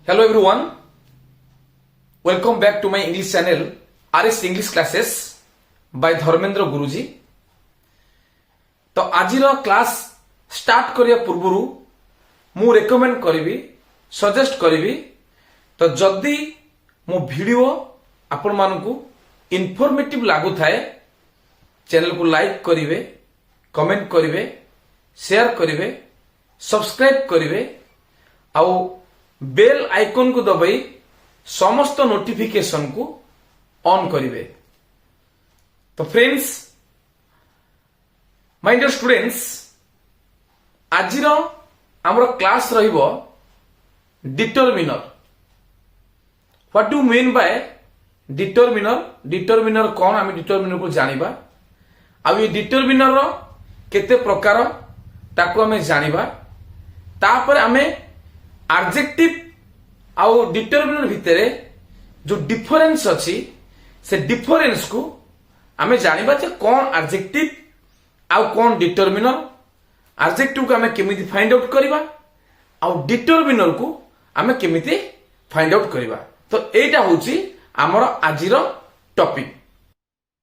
Hello everyone, welcome back to my English channel RS English Classes by Dharmendra Guruji. तो आज class start करिया पूर्वरु मु recommend करिवि suggest करिवि तो जदि मो वीडियो आपण मानकु इन्फॉर्मेटिव लागु थाए चैनल को लाइक करिवे, कमेंट करिवे, शेयर करिवे, सब्सक्राइब करिवे आउ बेल आइकन को दबाई समस्त नोटिफिकेशन को ऑन करिवे। तो फ्रेंड्स, माय डियर स्टूडेंट्स, आज आमर क्लास रहिबो determiner. What do mean by determiner? Determiner कौन? आम डिटरमिनर को जानिबा। आ ये डिटरमिनर रो केते प्रकार ताको आमे जानिबा। तापर आमे एडजेक्टिव आउ डिटरमिनर भितरे जो डिफरेंस अछि से डिफरेंस को आमे जानिबा जे कौन एडजेक्टिव आउ कौन डिटरमिनर। एडजेक्टिव को आमे केमिति फाइंड आउट करिबा आउ डिटरमिनर को आमे केमिति फाइंड आउट करिबा। तो एटा होची हमर आजिरो topic.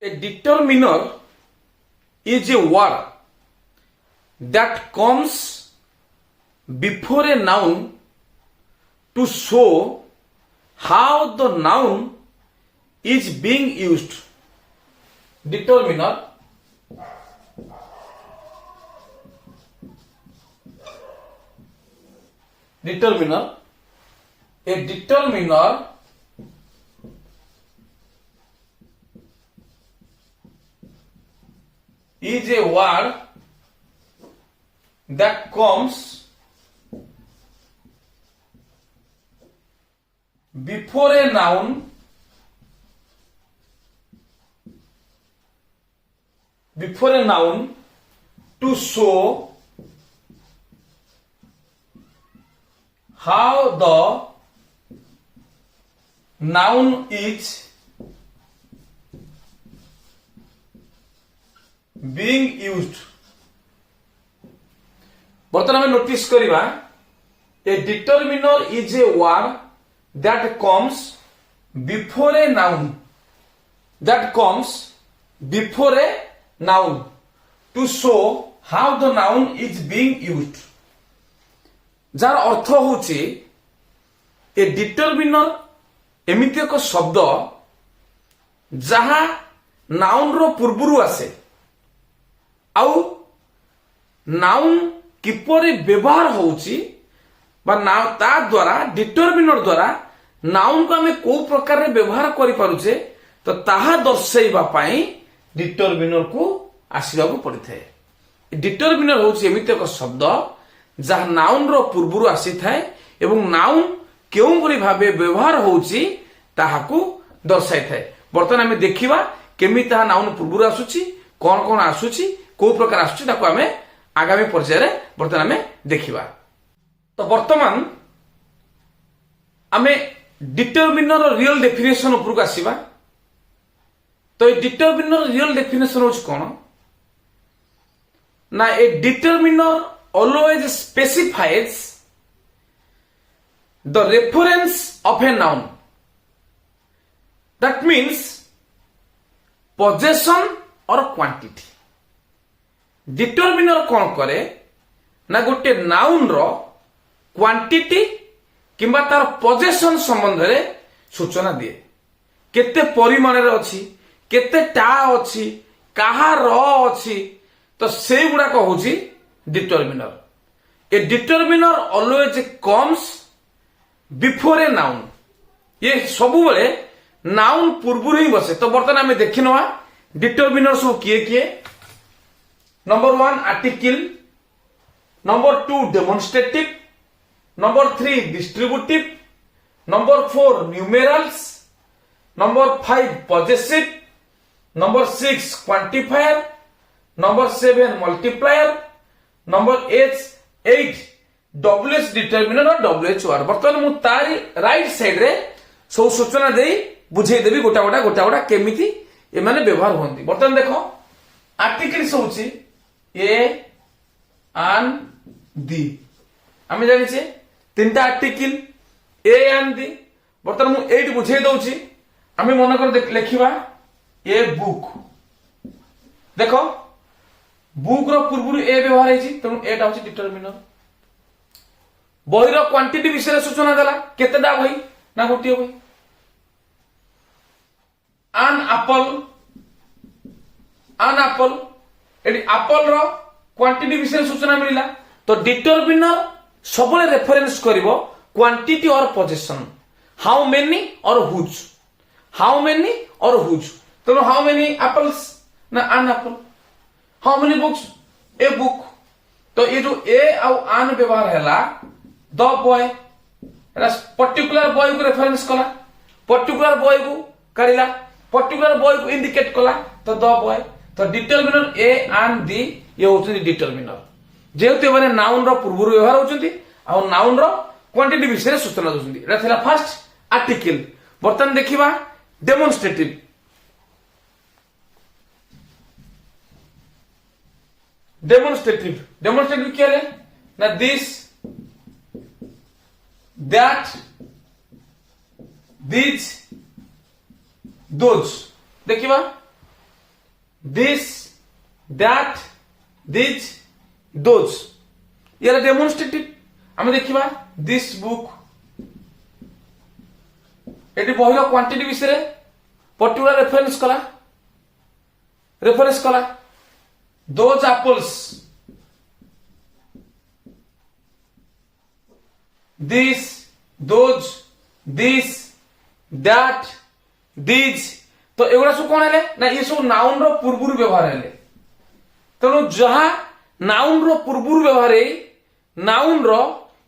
A determiner is a word that comes before a noun to show how the noun is being used. Determiner a determiner is a word that comes before a noun to show how the noun is being used. बर्तमान में notice करिबा a determiner is a word that comes before a noun to show how the noun is being used. जार अर्थ होची a determiner एमिति एक शब्द जहा नाउन रो पूर्वरु आसे आउ नाउन किपरि व्यवहार होची बा ता द्वारा डिटरमिनर द्वारा नाउन को आमे को प्रकार रे व्यवहार करि पारुछे तो ताहा दर्शाइबा पई डिटरमिनर को आसीबा को पड़िथाय। डिटरमिनर होची एमिति एक शब्द जहा नाउन रो पूर्वरु आसी थाए एवं नाउन केउ भली भाबे व्यवहार होची ताहाकू दर्शाइ थाए। बर्तमान आमे देखिबा केमि ताहा नाउन पूर्वरु आसुची, कोन कोन आसुची, को प्रकार आसुची ताको आमे आगामी पर्याय रे बर्तमान आमे देखिबा। तो वर्तमान आमे डिटरमिनर रियल डेफिनेशन ऊपर को आसीबा। तो ए डिटरमिनर रियल डेफिनेशन होच कोन ना? ए determiner always specifies the reference of a noun. That means possession or quantity. Determiner कौन करे ना गोटे नाउन रो क्वांटिटी किंबा तार पोजेशन संबंध रे सूचना दिए। केते परिमाण रे अछि, केते टा अछि, काहा रो अछि, तो से गुडा को होची determiner. A determiner always comes before a noun. ये सबु बेले नाउन पूर्व ही बसे। तो बर्तमान आमे देखिनवा डिटरमिनर सब किए किए। Number 1 article, number 2 demonstrative, number 3 distributive, number 4 numerals, number 5 possessive, number 6 quantifier, number 7 multiplier, number 8 WH determiner और WH. बर्तमान मु तारी राइट साइड रे सब सूचना देई बुझेई देबी गोटा गोटा केमिति ए माने व्यवहार होंती। बर्तमान देखो आर्टिकल्स होची ए एंड दी। आमे जानिछे तीनटा आर्टिकल ए एंड दी बर्तमान मुझे एट बुझे दौची आम मन कर लिखा ए बुक देख बुक पूर्व ए व्यवहार है तेणु एटा हूँ डिटरमिनर बही क्वांटिटी विषय सूचना देला केतेटा बही ना गोटे बही आन एप्पल एटी एप्पल रो क्वांटिटी विषय सूचना मिला तो डिटरमिनर सब रेफरेंस करिवो क्वांटिटी और पोजीशन हाउ मेनी और हुज हाउ मेनी और हुज तो हाउ मेनी एप्पल्स ना आन Apple how many books a book तो ये जो ए आउ आन व्यवहार हैला द बॉय पर्टिकुलर बॉय को रेफरेंस कला पर्टिकुलर बॉय को काढिला पर्टिकुलर बॉय को इंडिकेट कला तो द बॉय तो डिटरमिनर ए एंड दी ये होचंदी डिटरमिनर जेहेतु एमाने नाउन रो पूर्व व्यवहार होचंदी आ नाउन रो क्वांटिटी विषय सूचना दोचंदी एटा थिला फर्स्ट आर्टिकल बर्तन देखिबा डेमोन्स्ट्रेटिव डेमोन्स्ट्रेटिव क्या है ना दिस दैट दिस दोज देखिबा दिस दैट दिस दोज ये डेमोन्स्ट्रेटिव आम देखिबा दिस बुक एटी बही क्वांटिटी विषय पर्टिकुलर रेफरेंस कला those apples this those this that these तो एगुड़ा सब कौन है ना ये सब नाउन रो पूर्व व्यवहार है तेणु जहां नाउन रो पूर्व व्यवहार नाउन रो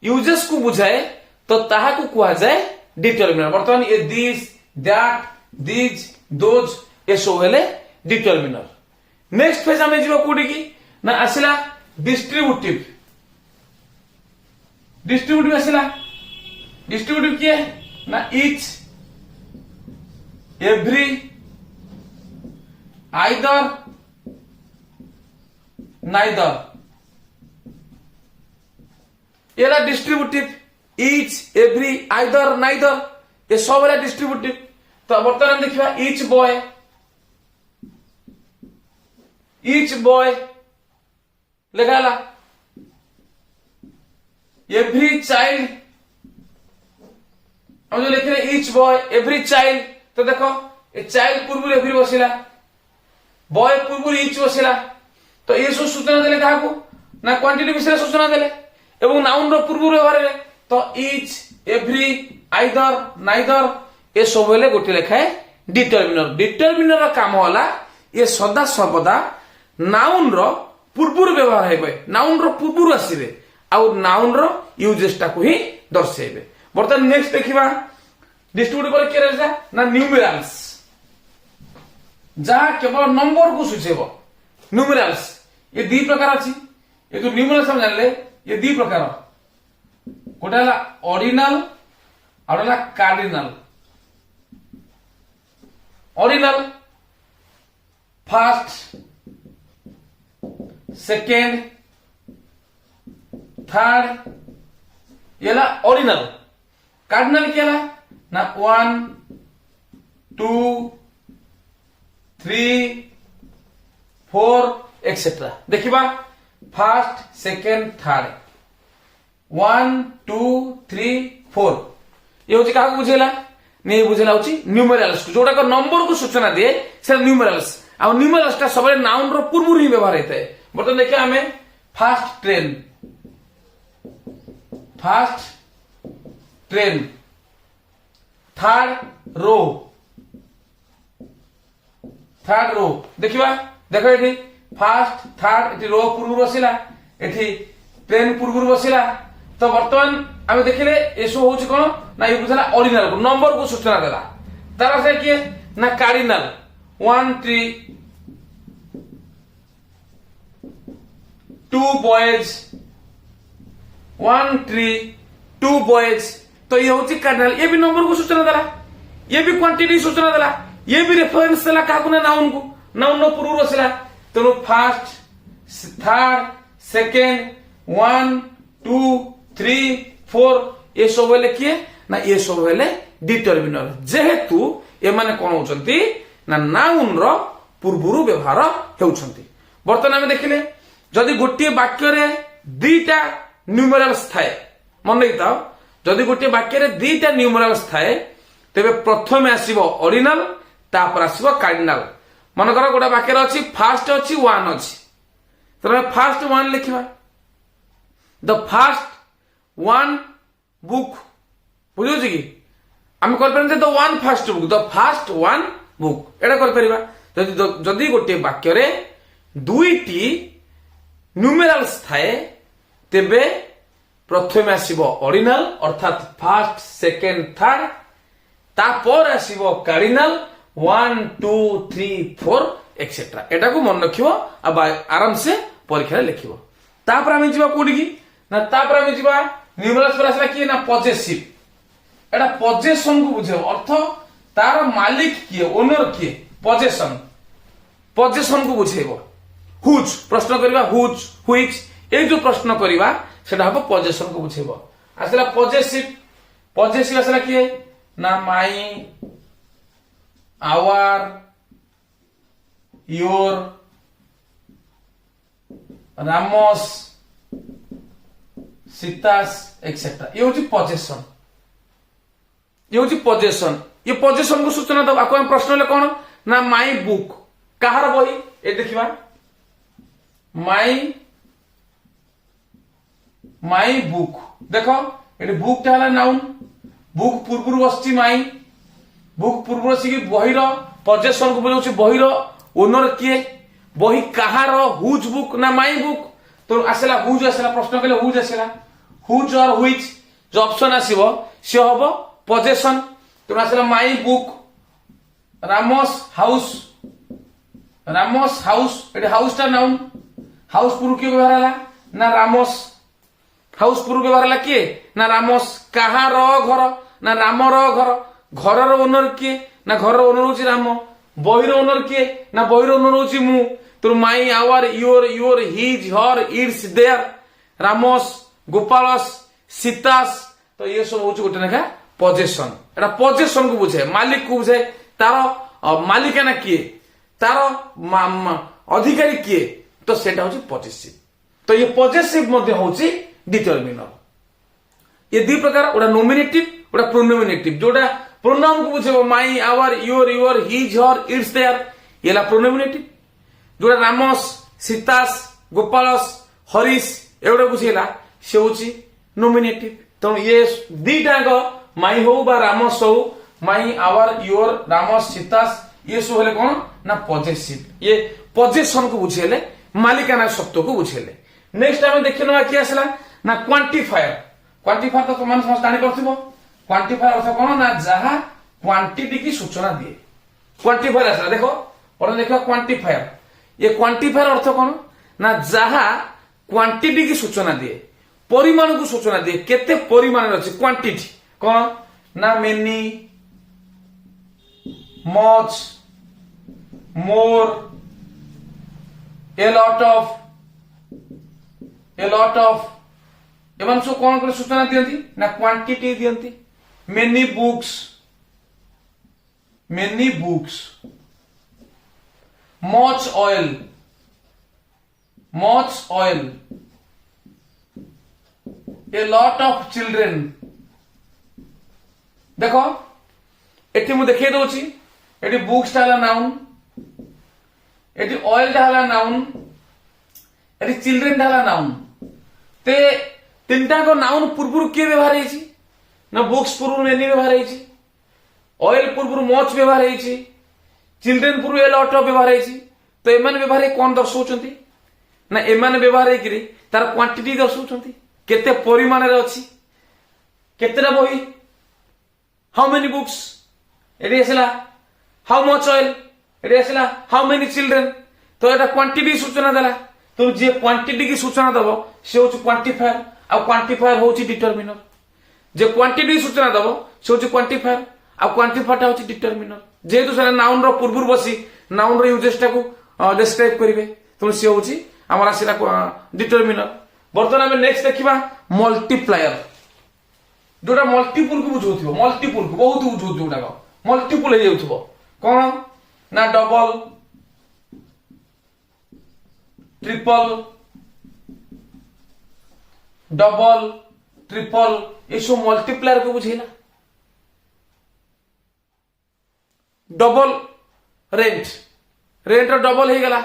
यूजेस को बुझाए तो ताहा को कुआ जाए डिटरमिनर बर्तमान ये दिस दैट दिज दोज ये सब हेले डिटरमिनर नेक्स्ट फेज आम जीवा कोडी की ना आसिला डिस्ट्रीब्यूटिव आसिला डिस्ट्रीब्यूटिव किए ना इच एवरी आइदर नाइदर ये distributive etch every either neither ये सब है डिस्ट्रीब्यूटिव तो बर्तमान देखिए इच बॉय लिखा एवरी चाइल्ड हम जो लिखे इच बॉय एवरी चाइल्ड तो देखो ये चाइल्ड पूर्व एवरी बसिला बॉय पूर्व इच बसिला तो ये सब सूचना देले काहाकू ना क्वांटिटी विषय सूचना देले एवं नाउन रो पूर्व व्यवहार तो इच एवरी आइदर नाइदर ये सब हेले गोटे लेखाए डिटरमिनर रो काम होला ये सदा सर्वदा नाउन रो पूर्व व्यवहार हेबे नाउन रो पूर्व आसीबे आउ नाउन रो यूजेस टाको ही दर्शाइबे बर्तमान नेक्स्ट देखिबा डिस्ट्रीब्यूटिव पर के रहला ना न्यूमेरल्स जहां केवल नंबर को सूचेबो न्यूमेरल्स ये दी प्रकार अछि ये तो न्यूमेरल्स हम जानले ये दी प्रकार गोटे हला ऑर्डिनल और हला cardinal ordinal first second third ये हला ऑर्डिनल कार्डिनल क्या हला ना 1 2 3 4 एक्सेट्रा देखिबा फर्स्ट सेकेंड थर्ड 1 2 3 4 ये होची काहा बुझेला नहीं बुझेला होची न्यूमेरल्स जोटा को नंबर को सूचना दिए से न्यूमेरल्स आ न्यूमेरल्स ता सबले नाउन रो पूर्व ही व्यवहार हेते बर्तमान देखिए हमें फर्स्ट ट्रेन थर्ड रो देखिबा देखो एठी फर्स्ट थर्ड एठी रो पूर्व बसिला एठी ट्रेन पूर्व बसिला तो बर्तमान आम देखिले ये सब हूँ कौन ना ये बुझला ऑर्डिनल को नंबर को सूचना देला तार से किए ना कार्डिनल 1 3 2 बॉयज 1 3 2 बॉयज तो ये होची कार्डिनल ये भी नंबर को सूचना देला ये भी क्वांटिटी सूचना देला ये भी रेफरेंस देला काकू ना नाउन को नाउन नो पूर्व बसिला तेणु फर्स्ट थर्ड सेकेंड 1 2 3 4 ये सब किए ना ये सब हेले डिटरमिनर जेहेतु एमाने कोन होचंती ना नाउन रो पूर्वरु व्यवहार हेउछंती। वर्तमान आमे देखिले जदि गोटे वाक्य रे दुईटा न्यूमेराल्स थाए मन रखिथाओ जदि गोटे वाक्य रे दुईटा न्यूमेराल्स थाए तेबे प्रथमे आसीबो ऑर्डिनल तापर आसीबो कार्डिनल। मन कर गोटे वाक्य रे अछि फास्ट अछि वन अछि तमे फास्ट वन लिखिबा द फास्ट वन बुक बुझो कि आम कर the one first book the first one book एटा कर परिबा। जदि गोटे वाक्य रे दुईटी न्यूमेराल्स थाए तेबे प्रथमे आसीबो ऑर्डिनल अर्थात फर्स्ट सेकंड थर्ड तापर आसीबो कार्डिनल 1 2 3 4 एक्सेट्रा एटा को मन रखिबो आराम से परीक्षा लिखिबो। तापर आमे जिबा कोडी की ना तापर आमे जिबा न्यूमेराल्स पर आसला की ना पॉजेसिव एटा पॉजेशन को बुझे अर्थ तार मालिक किए ओनर किए पॉजेशन को बुझेबो। हुज प्रश्न करबा हुज व्हिच ए जो प्रश्न करबा सेटा हबो पॉजेशन को बुझेबो। आसला पॉजेसिव आसला किए ना my our your Rama's Sita's etcetera ये होची पॉजेशन ये पॉजेशन को सूचना दब आपको प्रश्न ले कोन ना माई बुक कहार बही ए देखिबा माई बुक देखो ये बुक टा हला नाउन बुक पूर्वरु बसची माई बुक पूर्वरु सी बहिर पॉजेशन को बुझाउची बहिर ओनर किए बही कहार हुज बुक ना माई बुक तो आसला हुज आसला प्रश्न कले हुज आसला हुज और व्हिच जो ऑप्शन आसीबो से हबो पॉजेशन तो आसला my book Ramos house eighty house टा नाउन हाउस पूर्व के व्यवहार हला ना रामोस हाउस पूर्व व्यवहार हला किए ना रामोस कहार घर ना रामर घर घरर ओनर किए ना घरर ओनर होची राम बहिर ओनर किए ना बहिर ओनर होची मु तो my our your his her its their Rama's Gopal's Sita's तो ये सब होची गोटे नेखा पॉजेशन एटा पॉजेशन को बुझे मालिक को बुझे तार मालिकाना किए तार अधिकारी किए तो सेटा होची पॉजेसिव। तो ये पॉजेसिव मध्ये होची डिटरमिनर। ये दी प्रकार ओडा नोमिनेटिव ओडा प्रोनोमिनेटिव जोडा प्रोनाउन को बुझेबो my our your his her its their येला प्रोनोमिनेटिव जोडा रामोस सीतास गोपालस हरीश एवडा बुझेला से होची नोमिनेटिव। तो ये दीटा को माई हो बा रामोस हो माई आवर योर रामोस सीतास ये सब हेले कोन ना पॉजेसिव ये पॉजेशन को बुझेले मालिकाना शब्द को बुझेले। नेक्स्ट आमे देखिनो कि आसला ना क्वांटिफायर तो तुम समझ जानि परथिबो क्वांटिफायर अर्थ कोन ना जहा क्वांटिटी की सूचना दिए क्वांटिफायर आसला देखो और देखो क्वांटिफायर ये क्वांटिफायर अर्थ कोन ना जहा क्वांटिटी की सूचना दिए परिमाण को सूचना दिए केते परिमाण अछि क्वांटिटी कोन ना many much more a lot of एवं सो कौन कर सूचना दियंती ना quantity दियंती many books much oil a lot of children देखो एठी मु देखै दोची एठी बुक्स टाला नाउन एठी ऑयल टाला नाउन एठी चिल्ड्रेन टाला नाउन ते तीनटा को नाउन पूर्वरु के व्यवहार हेछि ना बुक्स पूर्वरु मेनी व्यवहार हेछि ऑयल पूर्वरु मच व्यवहार हेछि चिल्ड्रेन पूर्वरु ए लॉट ऑफ व्यवहार हेछि तो एमान व्यवहार कोन दर्शाउचंती ना एमान व्यवहार हेकरी तार क्वांटिटी दर्शाउचंती केते परिमाण रे अछि केतेटा बही हाउ मेनी बुक्स एटी आसला हाउ मच ऑयल एटी आसला हाउ मेनी चिल्ड्रेन तो एटा क्वांटिटी सूचना देला तो जे क्वांटिटी की सूचना दबो से होची क्वांटिफायर आ क्वांटिफायर होची डिटरमिनर जे क्वांटिटी सूचना दबो से होची क्वांटिफायर आ क्वांटिफायर ता होची डिटरमिनर जेहेतु से नाउन रो पूर्वरु बसी नाउन रो यूजेस टा को डिस्क्राइब करिवे तो से होची हमरा सेला डिटरमिनर। बर्तमान हम नेक्स्ट देखिबा जोटा मल्टीपुल को बुझाउथिबो मल्टीपुल को बहुत बुझाउथिबो जोटा मल्टीपुल हे जाउथिबो कोन ना डबल ट्रिपल डबल ट्रिपल ये सब मल्टीप्लायर को बुझेला डबल रेंट रेंट डबल हो गला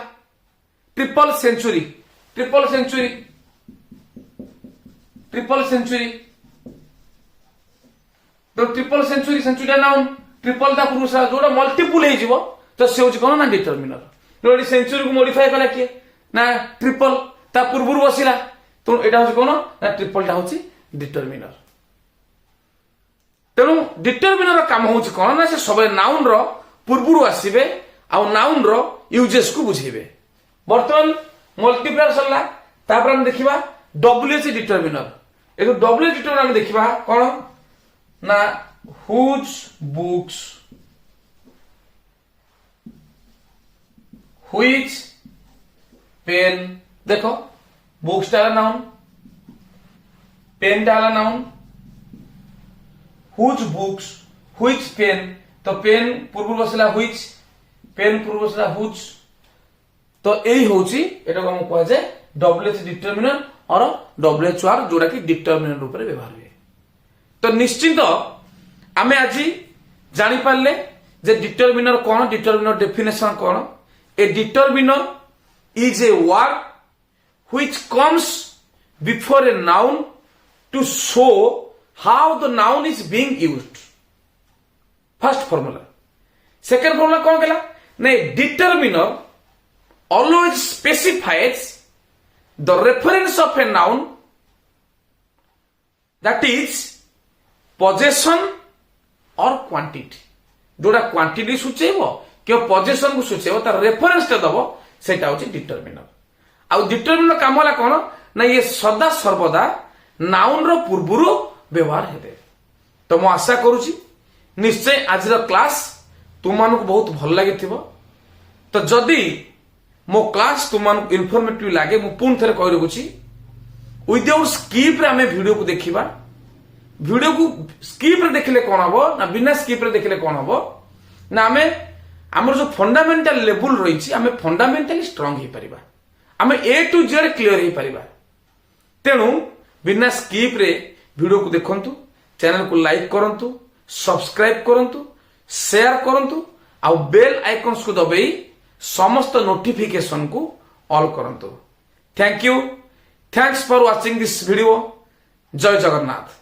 triple century triple century triple century तो triple century century noun triple ता पुरुष जोटा मल्टीपुल हो जिवो तो से होची कोन ना डिटरमिनर जोडी सेंचुरी को मॉडिफाई कला के ना ट्रिपल ता पूर्वरु बसिला तो एटा होची कोन ना ट्रिपल ता होची डिटरमिनर तेणु डिटरमिनर काम होची कोन ना से सब नाउन रो पूर्वरु आसीबे आ नाउन रो यूजेस को बुझेबे वर्तमान मल्टीप्लायर सरला तापर हम देखिबा डब्ल्यूएच डिटरमिनर ए जो डब्ल्यूएच डिटरमिनर हम देखिबा कोन ना हुज बुक्स व्हिच पेन देखो बुक्स डाला नाउन पेन डाला noun whose books which pen तो पेन पूर्व बसला व्हिच पेन पूर्व बसला हुज तो यही होची एटा को हम कह जे डब्ल्यूएच डिटरमिनर और डब्ल्यूएचआर जोड़ा कि डिटरमिनर रूप में व्यवहार हुए तो निश्चित आमे आज जानी पारले जे डिटरमिनर कौन डिटरमिनर डेफिनेशन कौन a determiner is a word which comes before a noun to show how the noun is being used first formula second formula कौन कहला नहीं determiner always specifies the reference of a noun that is possession or quantity जोड़ा quantity सूचेबो कि possession को सूचेबो तार reference टा दबो सेटा होची डिटरमिनर आ डिटरमिनर काम होला कोन ना ये सदा सर्वदा नाउन रो पूर्वरु व्यवहार हेबे तो मो आशा करूची निश्चय आज रो क्लास तुम बहुत भल लागिथिबो तो जदी मो क्लास तुम इनफॉर्मेटिव लगे मु पुन थे कहि रखुची विदाउट स्किप रे आमे वीडियो को देखिबा वीडियो को स्किप रे देखले कोन हबो ना बिना स्किप रे देखले कोन हबो ना आमे हमर जो फंडामेंटल लेवल रहिची आमे फंडामेंटली स्ट्रांग हे परिबा आमे ए टू जेड क्लियर हे परिबा तेनु बिना स्किप रे वीडियो को देखंतु चैनल को लाइक करंतु सब्सक्राइब करंतु शेयर करंतु आ बेल आइकन्स को दबाई समस्त नोटिफिकेशन को ऑल करंतु thank you thanks for watching this video जय जगन्नाथ।